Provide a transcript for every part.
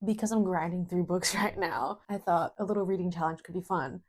because I'm grinding through books right now, I thought a little reading challenge could be fun.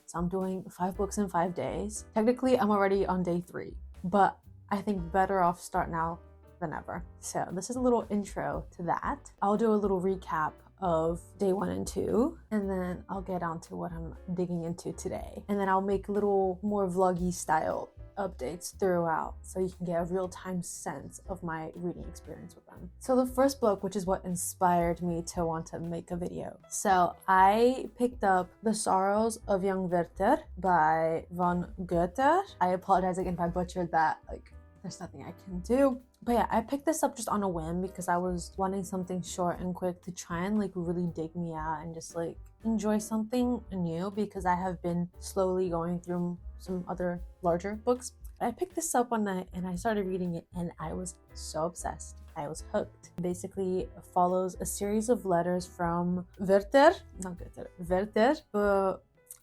So I'm doing 5 books in 5 days. Technically, I'm already on day 3, but I think better off start now than ever. So this is a little intro to that. I'll do a little recap of day 1 and 2, and then I'll get on to what I'm digging into today. And then I'll make little more vloggy style updates throughout so you can get a real-time sense of my reading experience with them. So the first book, which is what inspired me to want to make a video. So I picked up The Sorrows of Young Werther by von Goethe. I apologize again if I butchered that, like there's nothing I can do. But yeah, I picked this up just on a whim because I was wanting something short and quick to try and like really dig me out and just like enjoy something new, because I have been slowly going through some other larger books. I picked this up one night and I started reading it and I was so obsessed. I was hooked. It basically follows a series of letters from Werther,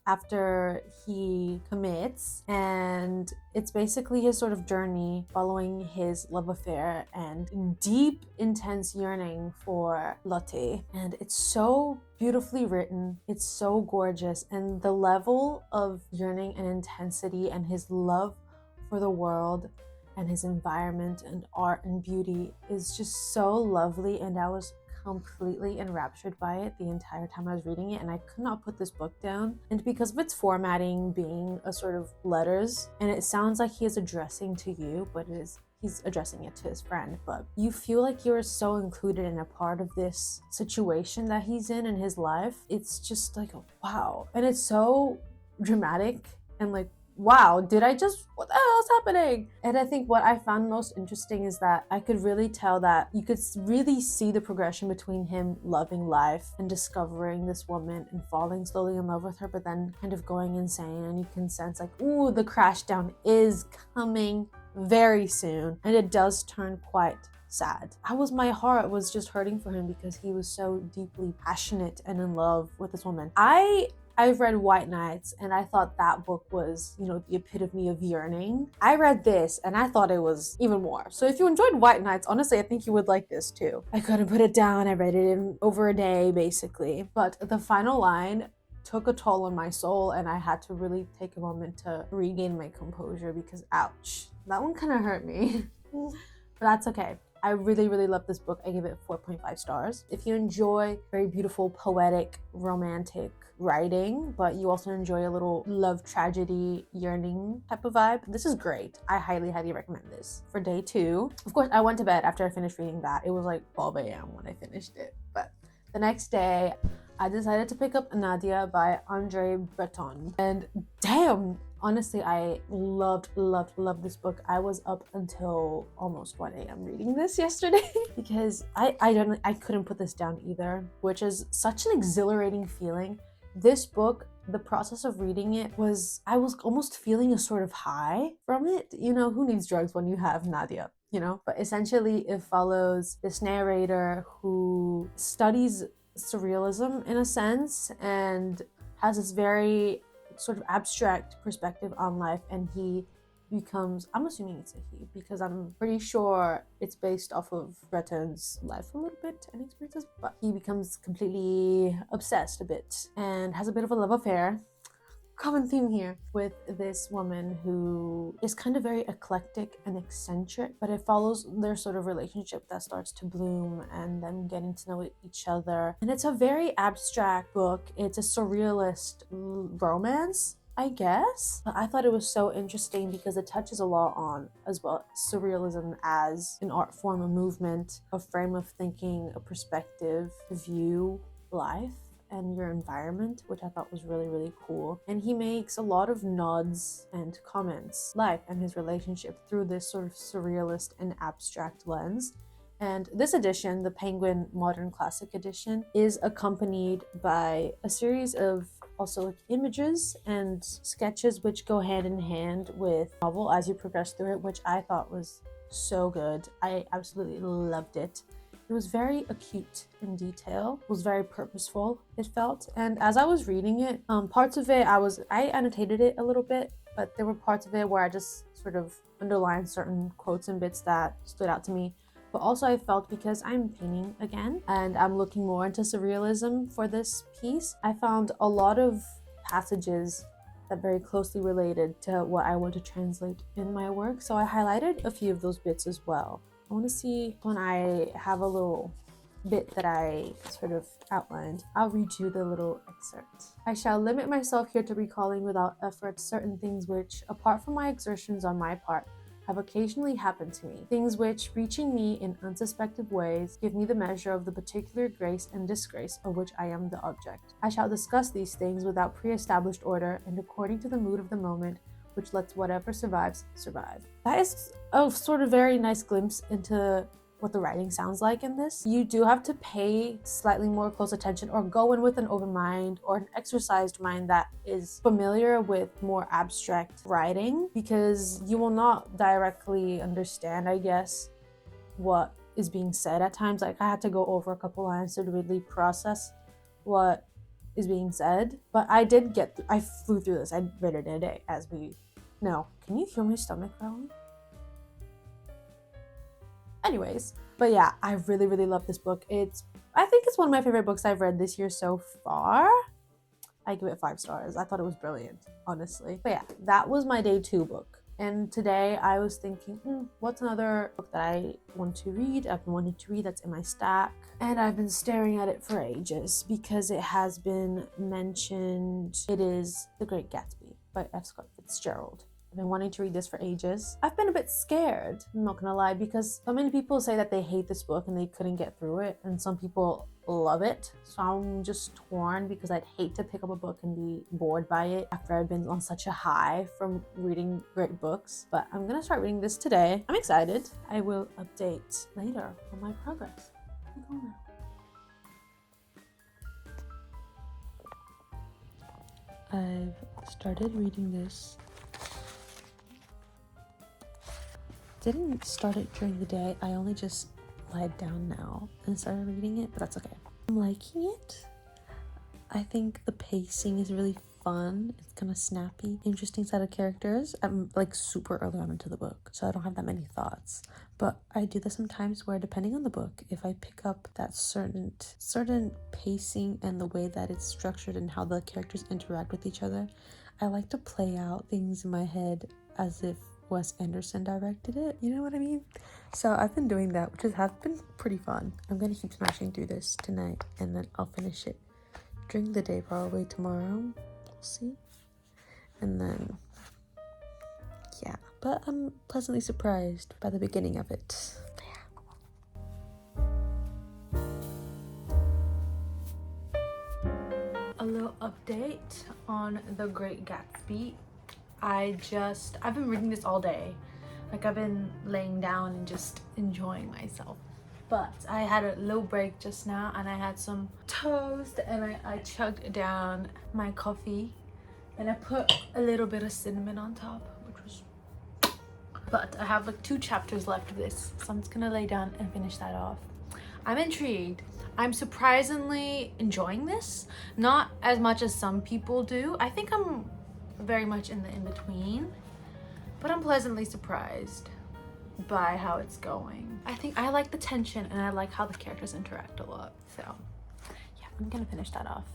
after he commits, and it's basically his sort of journey following his love affair and deep, intense yearning for Lotte. And it's so beautifully written, it's so gorgeous, and the level of yearning and intensity and his love for the world and his environment and art and beauty is just so lovely, and I was completely enraptured by it the entire time I was reading it, and I could not put this book down. And because of its formatting being a sort of letters, and it sounds like he is addressing to you, but he's addressing it to his friend, but you feel like you're so included in a part of this situation that he's in his life. It's just like, wow. And it's so dramatic and like, wow, what the hell is happening? And I think what I found most interesting is that I could really tell that you could really see the progression between him loving life and discovering this woman and falling slowly in love with her, but then kind of going insane. And you can sense like, ooh, the crash down is coming very soon. And it does turn quite sad. My heart was just hurting for him because he was so deeply passionate and in love with this woman. I've read White Nights and I thought that book was, the epitome of yearning. I read this and I thought it was even more. So if you enjoyed White Nights, honestly, I think you would like this too. I couldn't put it down. I read it in over a day, basically. But the final line took a toll on my soul, and I had to really take a moment to regain my composure because, ouch, that one kind of hurt me. But that's okay. I really, really love this book. I give it 4.5 stars. If you enjoy very beautiful, poetic, romantic writing, but you also enjoy a little love, tragedy, yearning type of vibe, this is great. I highly, highly recommend this. For day 2, of course, I went to bed after I finished reading that. It was like 12 a.m. when I finished it. But the next day, I decided to pick up Nadia by Andre Breton. And damn, honestly, I loved this book. I was up until almost 1 a.m. reading this yesterday because I couldn't put this down either, which is such an exhilarating feeling. This book, the process of reading it I was almost feeling a sort of high from it. Who needs drugs when you have Nadia? But essentially it follows this narrator who studies surrealism in a sense and has this very sort of abstract perspective on life, and he becomes, I'm assuming it's a he because I'm pretty sure it's based off of Breton's life a little bit and experiences, but he becomes completely obsessed a bit and has a bit of a love affair, common theme here, with this woman who is kind of very eclectic and eccentric, but it follows their sort of relationship that starts to bloom and them getting to know each other. And it's a very abstract book. It's a surrealist romance, I guess. But I thought it was so interesting because it touches a lot on, as well, surrealism as an art form, a movement, a frame of thinking, a perspective to view life and your environment, which I thought was really, really cool. And he makes a lot of nods and comments, life and his relationship, through this sort of surrealist and abstract lens. And this edition, the Penguin Modern Classic Edition, is accompanied by a series of also like images and sketches which go hand in hand with the novel as you progress through it, which I thought was so good. I absolutely loved it. It was very acute in detail. It was very purposeful, it felt. And as I was reading it, parts of it, I annotated it a little bit, but there were parts of it where I just sort of underlined certain quotes and bits that stood out to me. But also I felt because I'm painting again and I'm looking more into surrealism for this piece, I found a lot of passages that very closely related to what I want to translate in my work. So I highlighted a few of those bits as well. I want to see when I have a little bit that I sort of outlined. I'll read you the little excerpt. I shall limit myself here to recalling without effort certain things which, apart from my exertions on my part, have occasionally happened to me, things which, reaching me in unsuspected ways, give me the measure of the particular grace and disgrace of which I am the object. I shall discuss these things without pre-established order and according to the mood of the moment, which lets whatever survives survive. That is a sort of very nice glimpse into what the writing sounds like in this. You do have to pay slightly more close attention or go in with an open mind or an exercised mind that is familiar with more abstract writing, because you will not directly understand, I guess, what is being said at times. Like I had to go over a couple lines to really process what is being said, but I did I flew through this. I read it in a day, as we know. Can you hear my stomach growling? Anyways, but yeah, I really, really love this book. I think it's one of my favorite books I've read this year so far. I give it 5 stars. I thought it was brilliant, honestly. But yeah, that was my day 2 book. And today I was thinking, what's another book that I want to read? I've been wanting to read that's in my stack. And I've been staring at it for ages because it has been mentioned. It is The Great Gatsby by F. Scott Fitzgerald. I've been wanting to read this for ages. I've been a bit scared, I'm not gonna lie, because so many people say that they hate this book and they couldn't get through it, and some people love it. So I'm just torn because I'd hate to pick up a book and be bored by it after I've been on such a high from reading great books. But I'm gonna start reading this today. I'm excited. I will update later on my progress. I've started reading this. Didn't start it during the day. I only just lied down now and started reading it, but that's okay. I'm liking it. I think the pacing is really fun. It's kind of snappy, interesting set of characters. I'm like super early on into the book, so I don't have that many thoughts. But I do this sometimes where, depending on the book, if I pick up that certain pacing and the way that it's structured and how the characters interact with each other, I like to play out things in my head as if Wes Anderson directed it, you know what I mean? So I've been doing that, which has been pretty fun. I'm gonna keep smashing through this tonight, and then I'll finish it during the day, probably tomorrow. We'll see. And then, yeah. But I'm pleasantly surprised by the beginning of it. A little update on The Great Gatsby. I've been reading this all day. Like I've been laying down and just enjoying myself. But I had a little break just now and I had some toast and I chugged down my coffee and I put a little bit of cinnamon on top, which was... But I have like 2 chapters left of this, so I'm just gonna lay down and finish that off. I'm intrigued. I'm surprisingly enjoying this. Not as much as some people do. I think I'm very much in the in-between, but I'm pleasantly surprised by how it's going. I think I like the tension and I like how the characters interact a lot. So yeah, I'm gonna finish that off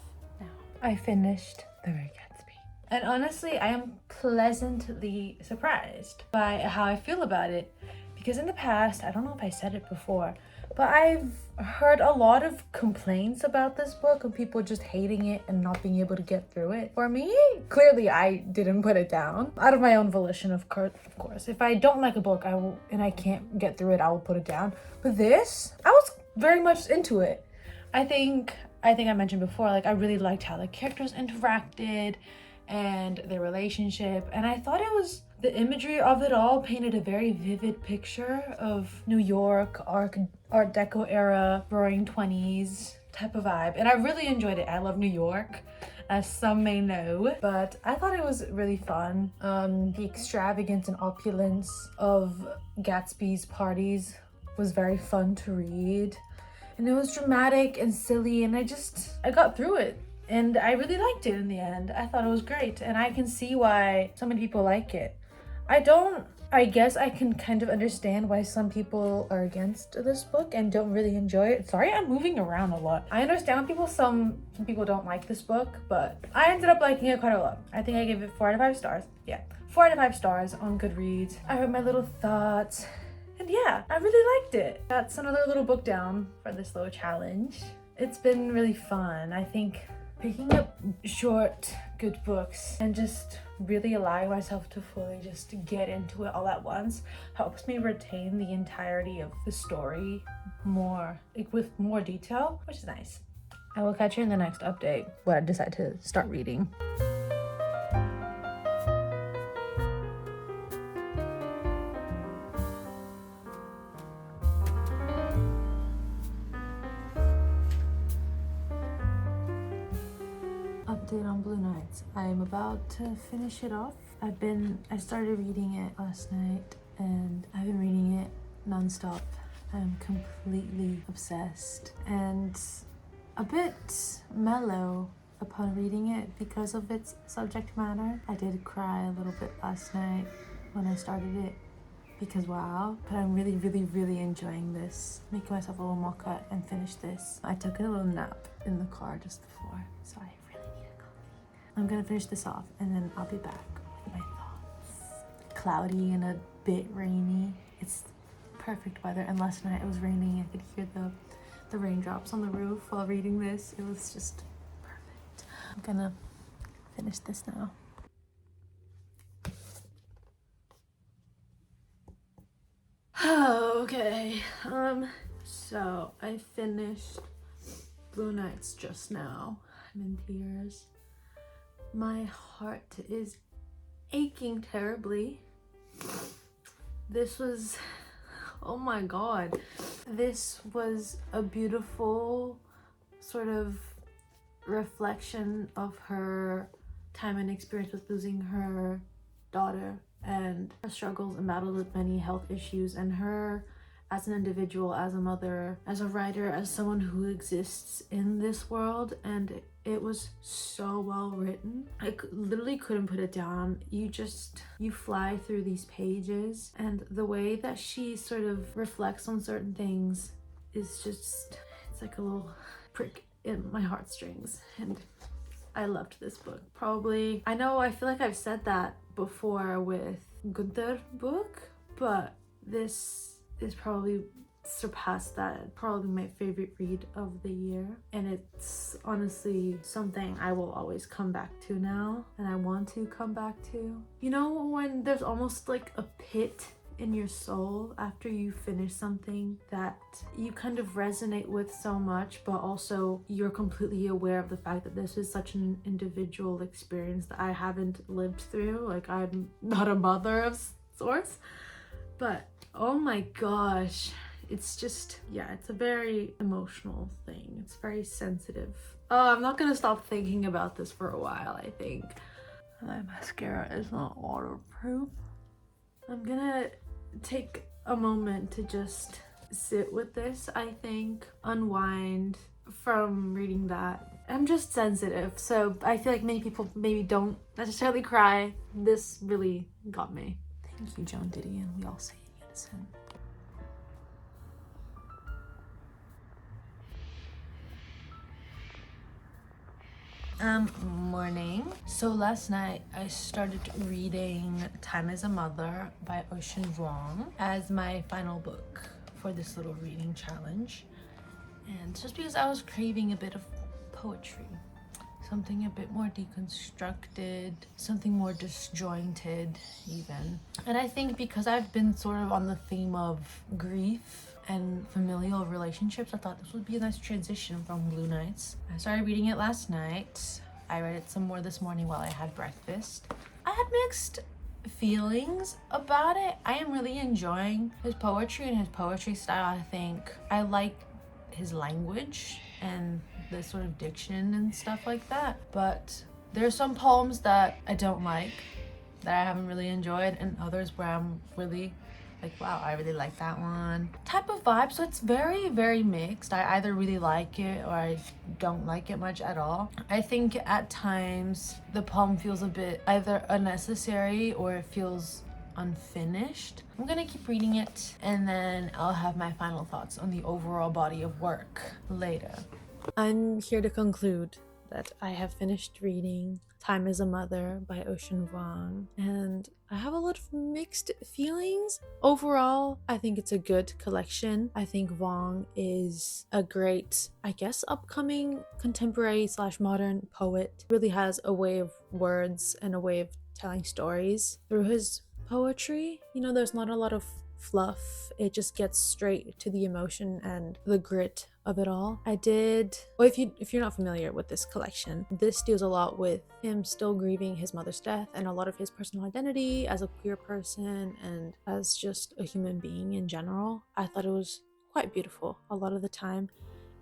now. I finished The Great Gatsby. And honestly, I am pleasantly surprised by how I feel about it, because in the past, I don't know if I said it before, but I've heard a lot of complaints about this book of people just hating it and not being able to get through it. For me, clearly I didn't put it down out of my own volition, of course. If I don't like a book, and I can't get through it, I will put it down. But this, I was very much into it. I think I mentioned before, like I really liked how the characters interacted and their relationship, and I thought the imagery of it all painted a very vivid picture of New York, Art Deco era, roaring 20s type of vibe, and I really enjoyed it. I love New York, as some may know, but I thought it was really fun. The extravagance and opulence of Gatsby's parties was very fun to read, and it was dramatic and silly, and I got through it. And I really liked it in the end. I thought it was great, and I can see why so many people like it. I don't I guess I can kind of understand why some people are against this book and don't really enjoy it. Sorry, I'm moving around a lot. I understand some people don't like this book, but I ended up liking it quite a lot. I think I gave it 4 out of 5 stars. Yeah, 4 out of 5 stars on Goodreads. I wrote my little thoughts. And yeah, I really liked it. That's another little book down for this little challenge. It's been really fun. I think picking up short, good books and just really allowing myself to fully just get into it all at once helps me retain the entirety of the story with more detail, which is nice. I will catch you in the next update when I decide to start reading. Update on Blue Nights. I'm about to finish it off. I started reading it last night and I've been reading it nonstop. I'm completely obsessed and a bit mellow upon reading it because of its subject matter. I did cry a little bit last night when I started it because wow, but I'm really, really, really enjoying this. Making myself a little more cut and finish this. I took a little nap in the car just before, so I really need a coffee. I'm gonna finish this off and then I'll be back with my thoughts. Cloudy and a bit rainy. It's perfect weather, and last night it was raining. I could hear the raindrops on the roof while reading this. It was just perfect. I'm gonna finish this now. Okay, so I finished Blue Nights just now. I'm in tears. My heart is aching terribly. This was, oh my god. This was a beautiful sort of reflection of her time and experience with losing her daughter and her struggles and battles with many health issues, and her as an individual, as a mother, as a writer, as someone who exists in this world. And it was so well written. I literally couldn't put it down. You fly through these pages, and the way that she sort of reflects on certain things is just, it's like a little prick in my heartstrings. And I loved this book. Probably, I feel like I've said that before with Gunther book, but this is probably surpassed that. Probably my favorite read of the year, and it's honestly something I will always come back to now, and I want to come back to. You know, when there's almost like a pit in your soul after you finish something that you kind of resonate with so much, but also you're completely aware of the fact that this is such an individual experience that I haven't lived through. Like, I'm not a mother of sorts, but oh my gosh, it's just, yeah, it's a very emotional thing. It's very sensitive. Oh, I'm not gonna stop thinking about this for a while, I think. My mascara is not waterproof. I'm gonna take a moment to just sit with this, I think, unwind from reading that. I'm just sensitive, so I feel like many people maybe don't necessarily cry. This really got me. Thank you, Joan Didion. We all say in unison. Morning. So last night I started reading Time as a Mother by Ocean Vuong as my final book for this little reading challenge. And just because I was craving a bit of poetry, something a bit more deconstructed, something more disjointed even. And I think because I've been sort of on the theme of grief and familial relationships, I thought this would be a nice transition from Blue Nights. I started reading it last night. I read it some more this morning while I had breakfast. I had mixed feelings about it. I am really enjoying his poetry and his poetry style. I think I like his language and the sort of diction and stuff like that. But there's some poems that I don't like, that I haven't really enjoyed, and others where I'm really like, wow, I really like that one type of vibe. So it's very, very mixed. I either really like it or I don't like it much at all. I think at times the poem feels a bit either unnecessary or it feels unfinished. I'm gonna keep reading it, and then I'll have my final thoughts on the overall body of work later. I'm here to conclude that I have finished reading Time is a Mother by Ocean Vuong, and I have a lot of mixed feelings. Overall, I think it's a good collection. I think Vuong is a great, I guess, upcoming contemporary / modern poet. Really has a way of words and a way of telling stories through his poetry. You know, there's not a lot of fluff. It just gets straight to the emotion and the grit of it all. If you're not familiar with this collection, this deals a lot with him still grieving his mother's death and a lot of his personal identity as a queer person and as just a human being in general. I thought it was quite beautiful a lot of the time.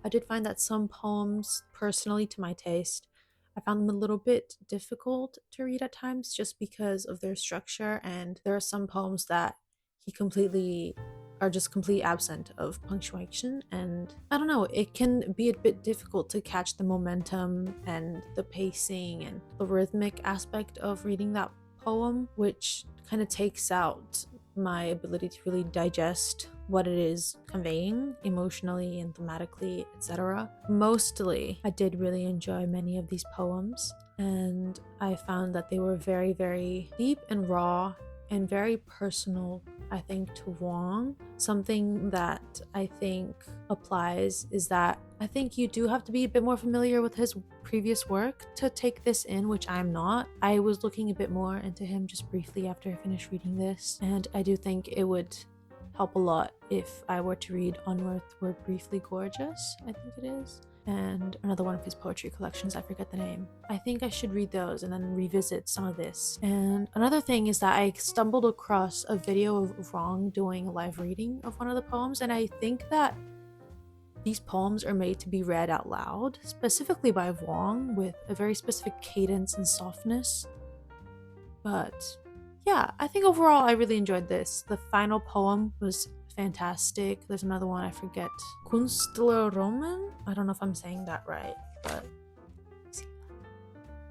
I did find that some poems, personally to my taste, I found them a little bit difficult to read at times just because of their structure, and there are some poems that he completely absent of punctuation, and I don't know, it can be a bit difficult to catch the momentum and the pacing and the rhythmic aspect of reading that poem, which kind of takes out my ability to really digest what it is conveying emotionally and thematically, etc. Mostly, I did really enjoy many of these poems, and I found that they were very, very deep and raw and very personal, I think, to Vuong. Something that I think applies is that I think you do have to be a bit more familiar with his previous work to take this in, which I'm not. I was looking a bit more into him just briefly after I finished reading this, and I do think it would help a lot if I were to read On Earth We're Briefly Gorgeous, I think it is, and another one of his poetry collections, I forget the name. I think I should read those and then revisit some of this. And another thing is that I stumbled across a video of Vuong doing a live reading of one of the poems, and I think that these poems are made to be read out loud, specifically by Vuong, with a very specific cadence and softness. But yeah, I think overall I really enjoyed this. The final poem was fantastic. There's another one, I forget. Const Roman? I don't know if I'm saying that right, but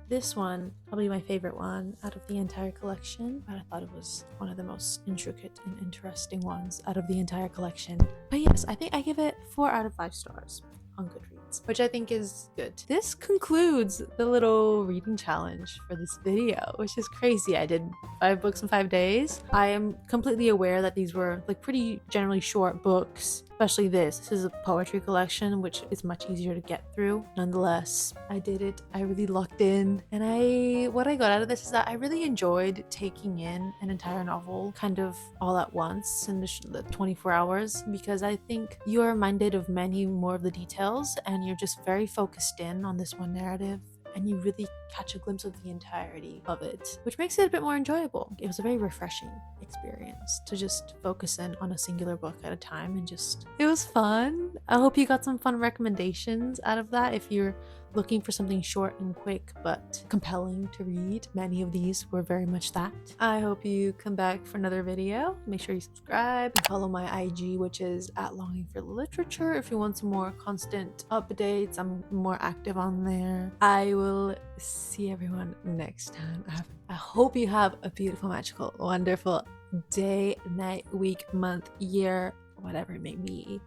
this one, probably my favorite one out of the entire collection, but I thought it was one of the most intricate and interesting ones out of the entire collection. But yes, I think I give it 4 out of 5 stars on Goodreads, which I think is good. This concludes the little reading challenge for this video, which is crazy. I did 5 books in 5 days. I am completely aware that these were like pretty generally short books, especially this. This is a poetry collection, which is much easier to get through. Nonetheless, I did it. I really locked in, and what I got out of this is that I really enjoyed taking in an entire novel kind of all at once in the 24 hours, because I think you are reminded of many more of the details, and you're just very focused in on this one narrative, and you really catch a glimpse of the entirety of it, which makes it a bit more enjoyable. It was a very refreshing experience to just focus in on a singular book at a time, and it was fun. I hope you got some fun recommendations out of that if you're looking for something short and quick but compelling to read. Many of these were very much that. I hope you come back for another video. Make sure you subscribe and follow my IG, which is @longingforliterature, if you want some more constant updates. I'm more active on there. I will see everyone next time. I hope you have a beautiful, magical, wonderful day, night, week, month, year, whatever it may be.